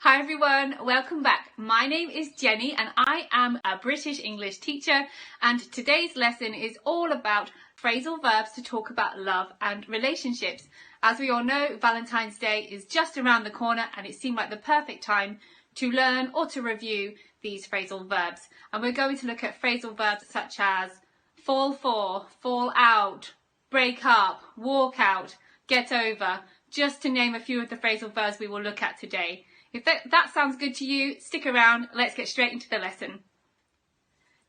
Hi everyone, welcome back. My name is Jenny and I am a British English teacher, and today's lesson is all about phrasal verbs to talk about love and relationships. As we all know, Valentine's Day is just around the corner and it seemed like the perfect time to learn or to review these phrasal verbs. And we're going to look at phrasal verbs such as fall for, fall out, break up, walk out, get over, just to name a few of the phrasal verbs we will look at today. If that sounds good to you, stick around. Let's get straight into the lesson.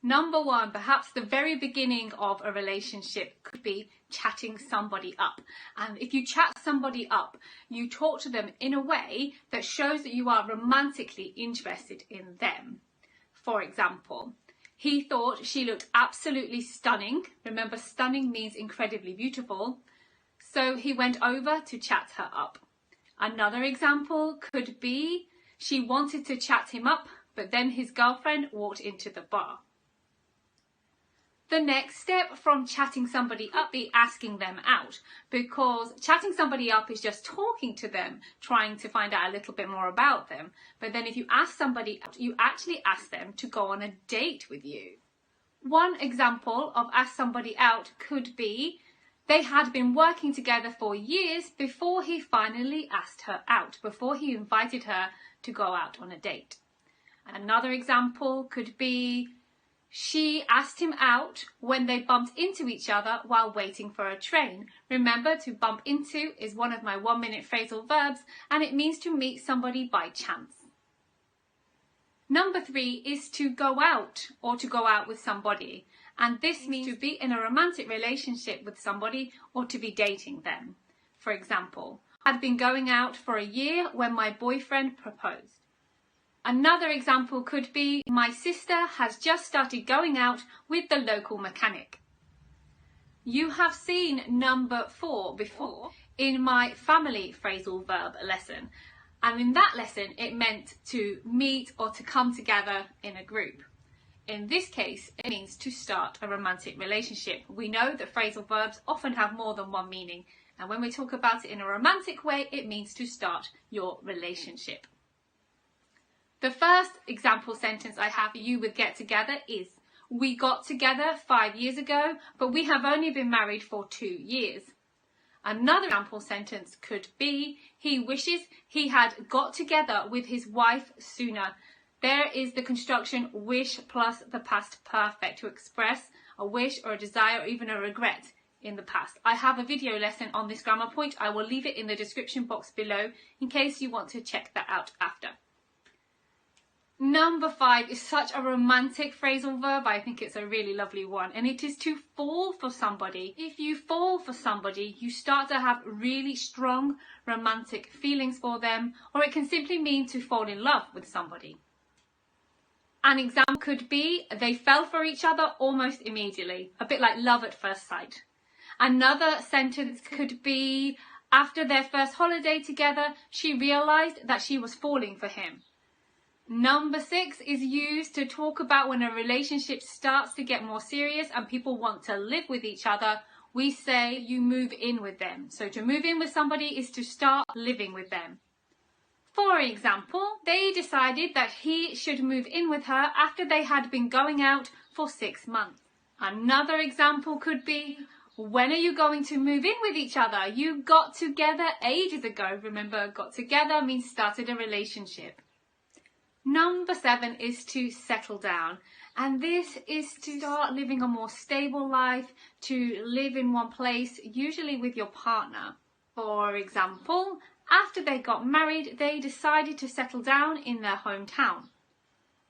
Number one, perhaps the very beginning of a relationship could be chatting somebody up. And if you chat somebody up, you talk to them in a way that shows that you are romantically interested in them. For example, he thought she looked absolutely stunning. Remember, stunning means incredibly beautiful. So he went over to chat her up. Another example could be she wanted to chat him up, but then his girlfriend walked into the bar. The next step from chatting somebody up is asking them out, because chatting somebody up is just talking to them, trying to find out a little bit more about them. But then if you ask somebody out, you actually ask them to go on a date with you. One example of ask somebody out could be they had been working together for years before he finally asked her out, before he invited her to go out on a date. Another example could be she asked him out when they bumped into each other while waiting for a train. Remember, to bump into is one of my 1-minute phrasal verbs, and it means to meet somebody by chance. Number 3 is to go out or to go out with somebody. And this means to be in a romantic relationship with somebody or to be dating them. For example, I'd been going out for a year when my boyfriend proposed. Another example could be my sister has just started going out with the local mechanic. You have seen number 4 before in my family phrasal verb lesson. And in that lesson, it meant to meet or to come together in a group. In this case, it means to start a romantic relationship. We know that phrasal verbs often have more than one meaning. And when we talk about it in a romantic way, it means to start your relationship. The first example sentence I have for you with get together is, we got together 5 years ago, but we have only been married for 2 years. Another example sentence could be, he wishes he had got together with his wife sooner. There is the construction wish plus the past perfect to express a wish or a desire or even a regret in the past. I have a video lesson on this grammar point. I will leave it in the description box below in case you want to check that out after. Number 5 is such a romantic phrasal verb. I think it's a really lovely one, and it is to fall for somebody. If you fall for somebody, you start to have really strong romantic feelings for them, or it can simply mean to fall in love with somebody. An example could be they fell for each other almost immediately, a bit like love at first sight. Another sentence could be after their first holiday together, she realized that she was falling for him. Number 6 is used to talk about when a relationship starts to get more serious and people want to live with each other. We say you move in with them. So to move in with somebody is to start living with them. For example, they decided that he should move in with her after they had been going out for 6 months. Another example could be, when are you going to move in with each other? You got together ages ago. Remember, got together means started a relationship. Number 7 is to settle down. And this is to start living a more stable life, to live in one place, usually with your partner. For example, after they got married, they decided to settle down in their hometown.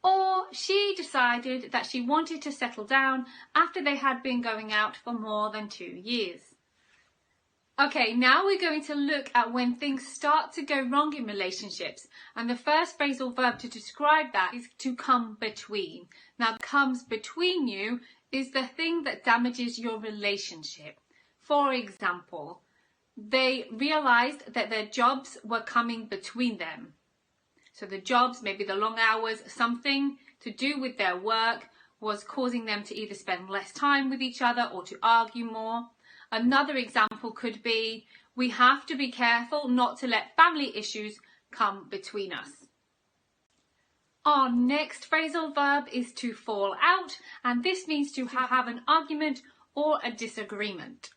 Or she decided that she wanted to settle down after they had been going out for more than 2 years. Okay, now we're going to look at when things start to go wrong in relationships. And the first phrasal verb to describe that is to come between. Now, comes between you is the thing that damages your relationship. For example, they realized that their jobs were coming between them. So the jobs, maybe the long hours, something to do with their work was causing them to either spend less time with each other or to argue more. Another example could be, we have to be careful not to let family issues come between us. Our next phrasal verb is to fall out, and this means to have an argument or a disagreement.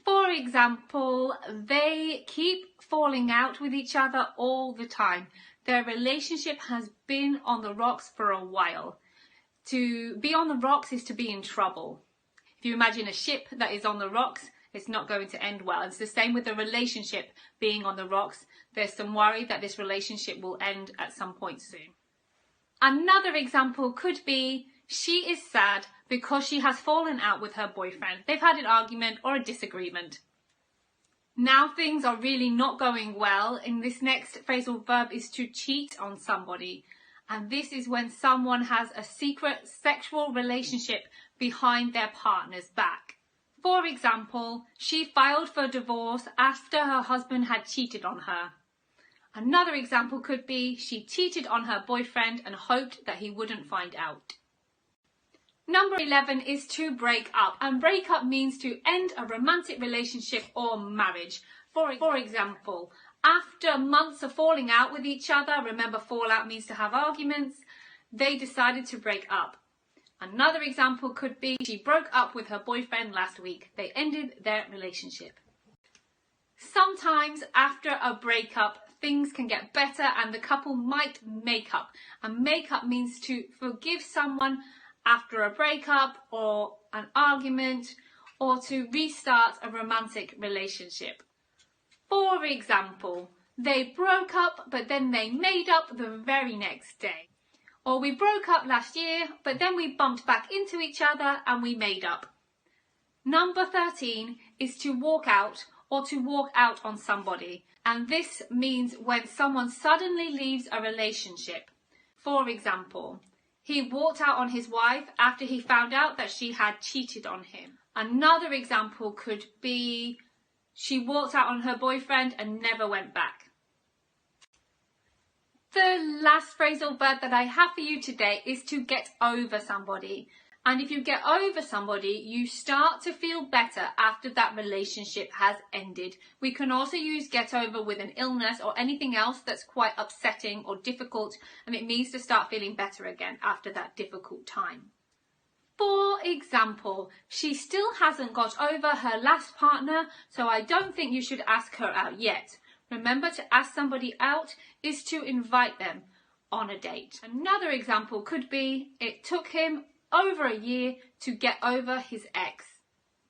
For example, they keep falling out with each other all the time. Their relationship has been on the rocks for a while. To be on the rocks is to be in trouble. If you imagine a ship that is on the rocks, it's not going to end well. It's the same with the relationship being on the rocks. There's some worry that this relationship will end at some point soon. Another example could be, she is sad because she has fallen out with her boyfriend. They've had an argument or a disagreement. Now things are really not going well. In this next phrasal verb is to cheat on somebody. And this is when someone has a secret sexual relationship behind their partner's back. For example, she filed for divorce after her husband had cheated on her. Another example could be, she cheated on her boyfriend and hoped that he wouldn't find out. Number 11 is to break up, and break up means to end a romantic relationship or marriage. For example, after months of falling out with each other, remember fallout means to have arguments, they decided to break up. Another example could be, she broke up with her boyfriend last week. They ended their relationship. Sometimes after a breakup, things can get better and the couple might make up. And make up means to forgive someone after a breakup or an argument, or to restart a romantic relationship. For example, they broke up but then they made up the very next day. Or we broke up last year but then we bumped back into each other and we made up. Number 13 is to walk out or to walk out on somebody, and this means when someone suddenly leaves a relationship. For example, he walked out on his wife after he found out that she had cheated on him. Another example could be, she walked out on her boyfriend and never went back. The last phrasal verb that I have for you today is to get over somebody. And if you get over somebody, you start to feel better after that relationship has ended. We can also use get over with an illness or anything else that's quite upsetting or difficult, and it means to start feeling better again after that difficult time. For example, she still hasn't got over her last partner, so I don't think you should ask her out yet. Remember, to ask somebody out is to invite them on a date. Another example could be, it took him over a year to get over his ex.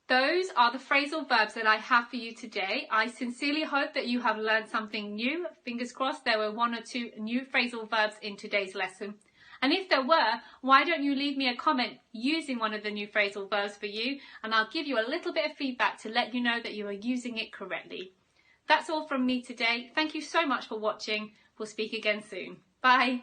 Those are the phrasal verbs that I have for you today. I sincerely hope that you have learned something new. Fingers crossed there were 1 or 2 new phrasal verbs in today's lesson. And if there were, why don't you leave me a comment using one of the new phrasal verbs for you, and I'll give you a little bit of feedback to let you know that you are using it correctly. That's all from me today. Thank you so much for watching. We'll speak again soon. Bye.